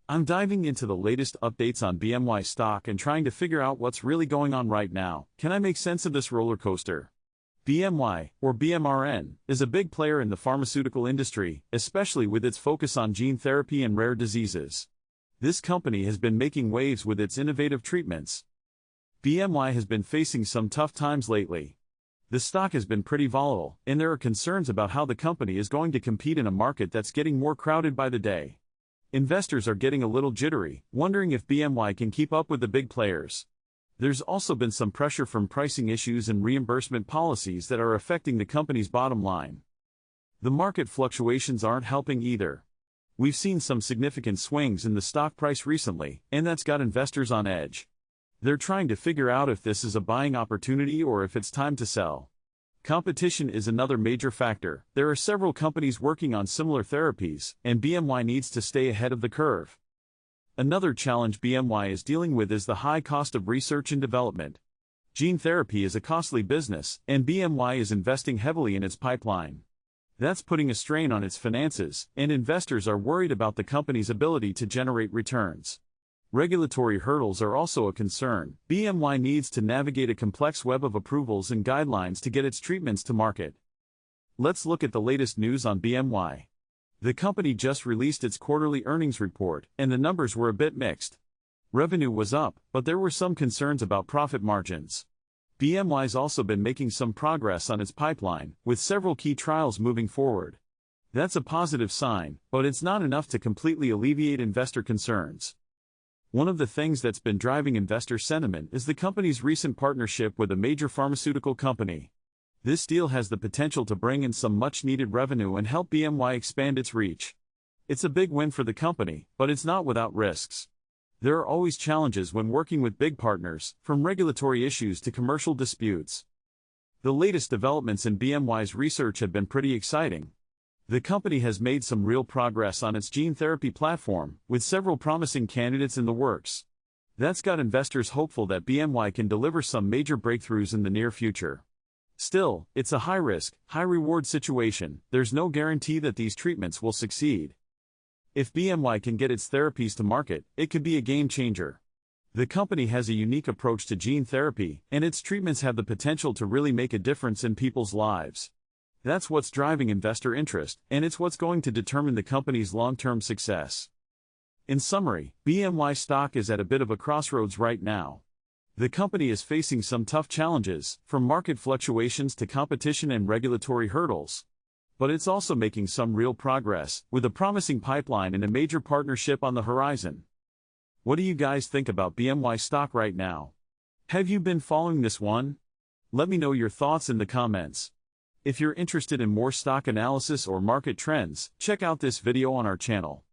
I'm diving into the latest updates on BMY stock and trying to figure out what's really going on right now. Can I make sense of this roller coaster? BMY, or BMRN, is a big player in the pharmaceutical industry, especially with its focus on gene therapy and rare diseases. This company has been making waves with its innovative treatments. BMY has been facing some tough times lately. The stock has been pretty volatile, and there are concerns about how the company is going to compete in a market that's getting more crowded by the day. Investors are getting a little jittery, wondering if BMY can keep up with the big players. There's also been some pressure from pricing issues and reimbursement policies that are affecting the company's bottom line. The market fluctuations aren't helping either. We've seen some significant swings in the stock price recently, and that's got investors on edge. They're trying to figure out if this is a buying opportunity or if it's time to sell. Competition is another major factor. There are several companies working on similar therapies, and BMY needs to stay ahead of the curve. Another challenge BMY is dealing with is the high cost of research and development. Gene therapy is a costly business, and BMY is investing heavily in its pipeline. That's putting a strain on its finances, and investors are worried about the company's ability to generate returns. Regulatory hurdles are also a concern. BMY needs to navigate a complex web of approvals and guidelines to get its treatments to market. Let's look at the latest news on BMY. The company just released its quarterly earnings report, and the numbers were a bit mixed. Revenue was up, but there were some concerns about profit margins. BMY's also been making some progress on its pipeline, with several key trials moving forward. That's a positive sign, but it's not enough to completely alleviate investor concerns. One of the things that's been driving investor sentiment is the company's recent partnership with a major pharmaceutical company. This deal has the potential to bring in some much-needed revenue and help BMY expand its reach. It's a big win for the company, but it's not without risks. There are always challenges when working with big partners, from regulatory issues to commercial disputes. The latest developments in BMY's research have been pretty exciting. The company has made some real progress on its gene therapy platform, with several promising candidates in the works. That's got investors hopeful that BMY can deliver some major breakthroughs in the near future. Still, it's a high-risk, high-reward situation. There's no guarantee that these treatments will succeed. If BMY can get its therapies to market, it could be a game-changer. The company has a unique approach to gene therapy, and its treatments have the potential to really make a difference in people's lives. That's what's driving investor interest, and it's what's going to determine the company's long-term success. In summary, BMY stock is at a bit of a crossroads right now. The company is facing some tough challenges, from market fluctuations to competition and regulatory hurdles. But it's also making some real progress, with a promising pipeline and a major partnership on the horizon. What do you guys think about BMY stock right now? Have you been following this one? Let me know your thoughts in the comments. If you're interested in more stock analysis or market trends, check out this video on our channel.